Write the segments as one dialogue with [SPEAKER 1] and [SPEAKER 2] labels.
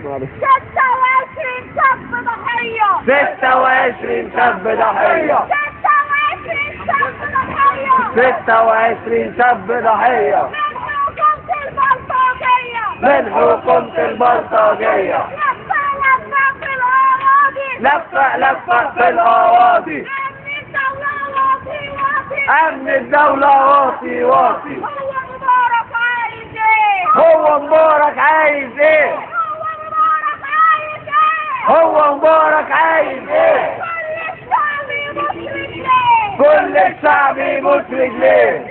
[SPEAKER 1] معلش.
[SPEAKER 2] 26 شاب ضحية.
[SPEAKER 1] 26 شاب ضحية.
[SPEAKER 2] 26 شاب ضحية.
[SPEAKER 1] 26 شاب ضحية.
[SPEAKER 2] من حكومة البلطجية.
[SPEAKER 1] لفة لفة في الأراضي. أمن الدولة واطي واطي. هو مبارك عايز ايه؟ هو مبارك عايز ايه؟ كل الشعب يموت رجليه.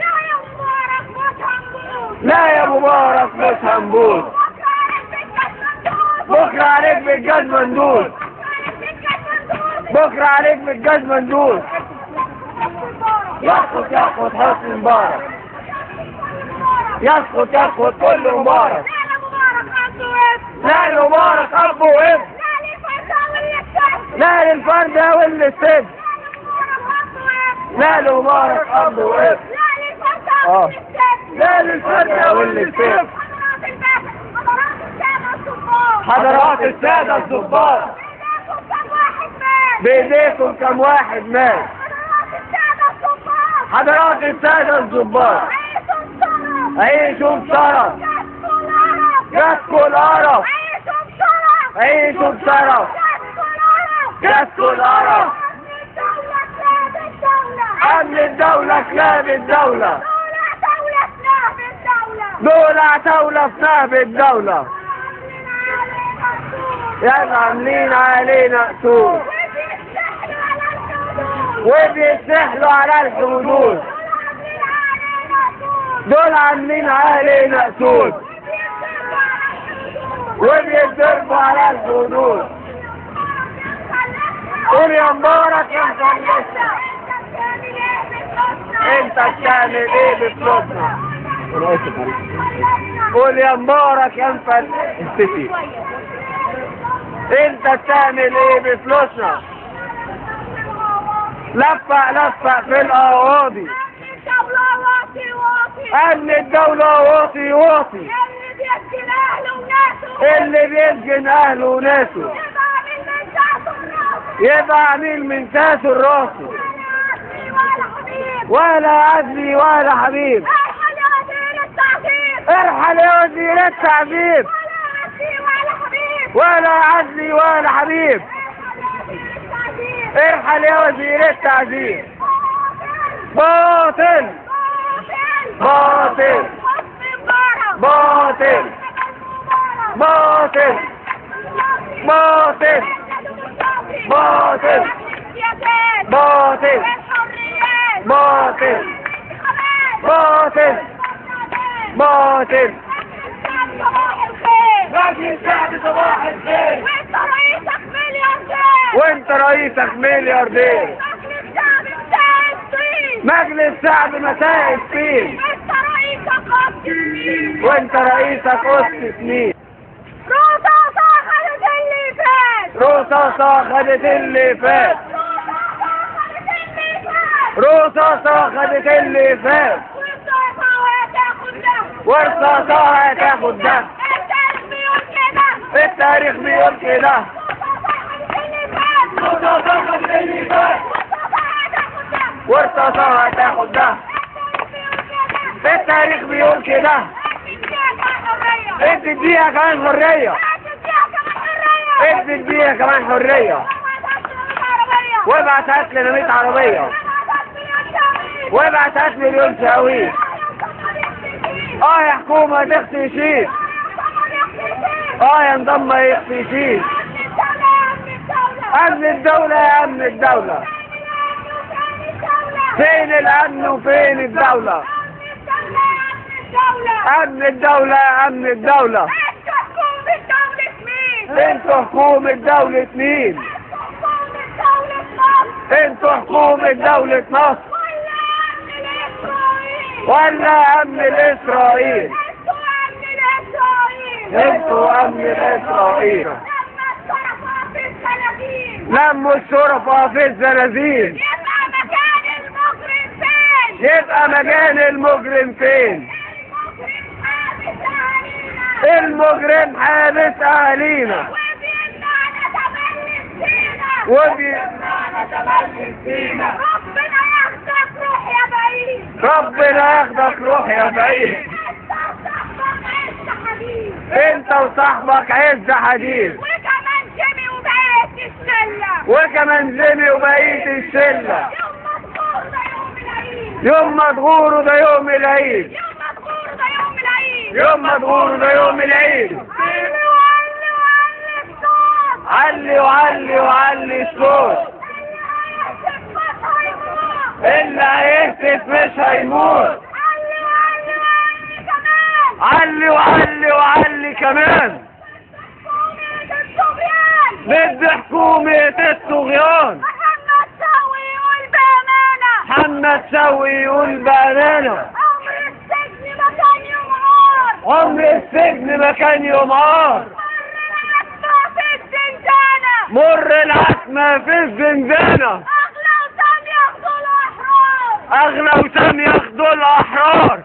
[SPEAKER 1] لا يا مبارك مش هنبوس. بكرة عليك بالجزمة ندوس. بكرة عليك بالجزمة ندوس. يسقط يسقط حسني مبارك. يسقط يسقط كل مبارك. لا لمبارك أب وابن. لا للفرد واللي السجن. لا لمبارك أب وابن. لا للفرد واللي السجن. حضرات السادة الضباط. بإيديكم كم واحد مات. حضرات السادة الضباط. عيشوا بشرف. جاتكوا القرف. عيشوا بشرف. جاتكوا القرف. أمن الدولة كلاب الدولة. دول عتاولة في نهب الدولة. يا عاملين علينا أسود. وبيستحلوا على الحدود. دول عاملين علينا أسود. وبيضربوا على الحدود. قول يا مبارك يا مفلسنا. انت بتعمل ايه بفلوسنا؟ قول يا مبارك يا مفلسنا. انت بتعمل ايه بفلوسنا؟ لفة لفة في الأراضي. أمن الدولة واطي واطي. اللي بيسجن أهله وناسه. يبقى عميل من كاس الراسي. ولا عزلي ولا حبيب. ارحل يا وزير التعذيب. ولا عزلي ولا حبيب. ارحل يا وزير التعذيب. باطل باطل باطل باطل باطل باطل باطل باطل باطل باطل. لكن الشعب صباح الخير. وانت رئيسك ملياردير. مجلس شعب مساء السين. وانت رئيسك قصة سنين.
[SPEAKER 2] رصاصة خدت اللي فات.
[SPEAKER 1] رصاصة خدت اللي فات. رصاصة خدت اللي فات. ورصاصة هتاخد ده. التاريخ بيقول كده. رصاصة خدت اللي فات. ورصاصة هتاخد ده. التاريخ بيقول كده. انت اديها كمان حرية. انت اديها كمان حرية. وابعت هات لنا 100 عربية. وابعت هات مليون شاويش. يا حكومة تخفي شيء. يا نظام ما يخفي شيء. أمن الدولة يا أمن الدولة. فين الأمن وفين الدولة؟ أمن الدولة يا أمن الدولة. انتوا حكومة دولة مين؟ انتوا حكومة دولة مصر ولا أمن الإسرائيل؟ انتوا أمن الإسرائيل. لموا الشرفاء في الزنازين. يبقى مكان المجرم فين؟ المجرم حابس اهالينا
[SPEAKER 2] وبينا ربنا ياخدك روح يا بعيد.
[SPEAKER 1] ربنا ياخدك روح يا بعيد. انت وصاحبك عز حديد.
[SPEAKER 2] وكمان جيمي وبقية الشلة.
[SPEAKER 1] وكمان جيمي وبقية الشلة.
[SPEAKER 2] يوم ما تغوروا ده يوم العيد.
[SPEAKER 1] يوم ما تغوروا ده يوم العيد.
[SPEAKER 2] يوم ما تغوروا ده يوم العيد.
[SPEAKER 1] يوم ما تغوروا ده يوم العيد. علي وعلي وعلي الصوت. اللي هيهتف مش هيموت. علي وعلي وعلي كمان. ضد حكومة الطغيان. محمد شوقي يقول بأمانة. عمر السجن ما كان يوم عار. مر العتمة في الزنزانة. أغلى وسام ياخدوا الأحرار.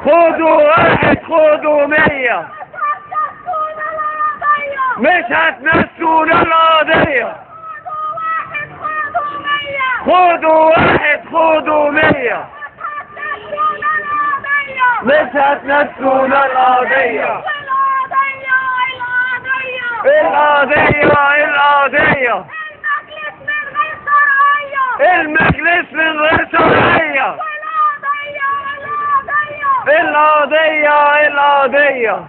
[SPEAKER 1] خدوا واحد خدوا 100. مش هتنسونا القضية. خدوا واحد خدوا 100. مش هتنسونا القضية. القضية المجلس من غير شرعية. القضية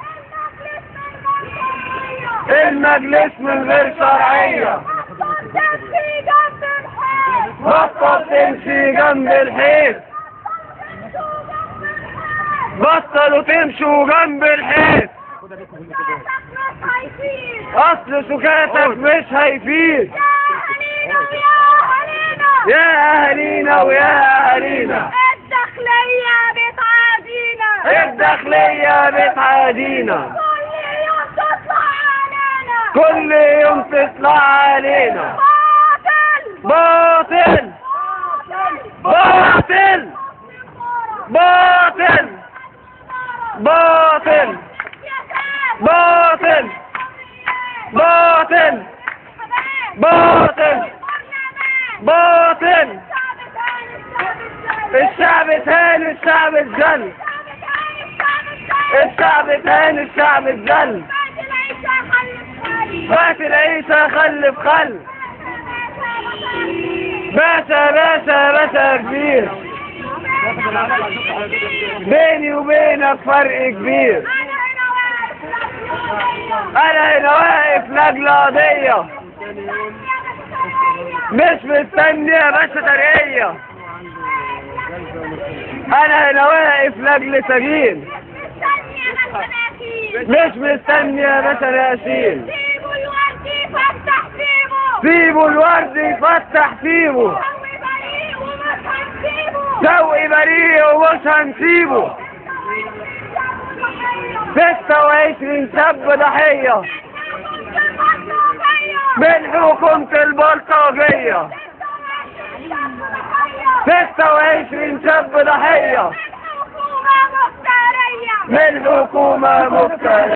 [SPEAKER 1] المجلس من غير شرعية. بطل تمشي جنب الحيط. بطلوا تمشوا جنب الحيط. اصل سكاتك مش هيفيد. يا اهالينا ويا اهالينا. الداخلية بتعادينا. كل يوم تطلع علينا. باطل باطل باطل باطل باطل باطل باطل باطل. الشعب تاني الشعب اتذل. الشعب تاني الشعب اتذل. بات العيسى خلف خل. باشا كبير. بيني وبينك فرق كبير. انا هنا واقف لاجل قضية. مش مستني بس ترقية. انا هنا واقف لاجل سجين. مش مستني يا باشا ياسين. سيبوا الورد يفتح فيبه. شوقي بريء ومش هنسيبه. 26 شاب ضحية من حكومة البلطجية. 26 شاب ضحية من حكومة مفترية.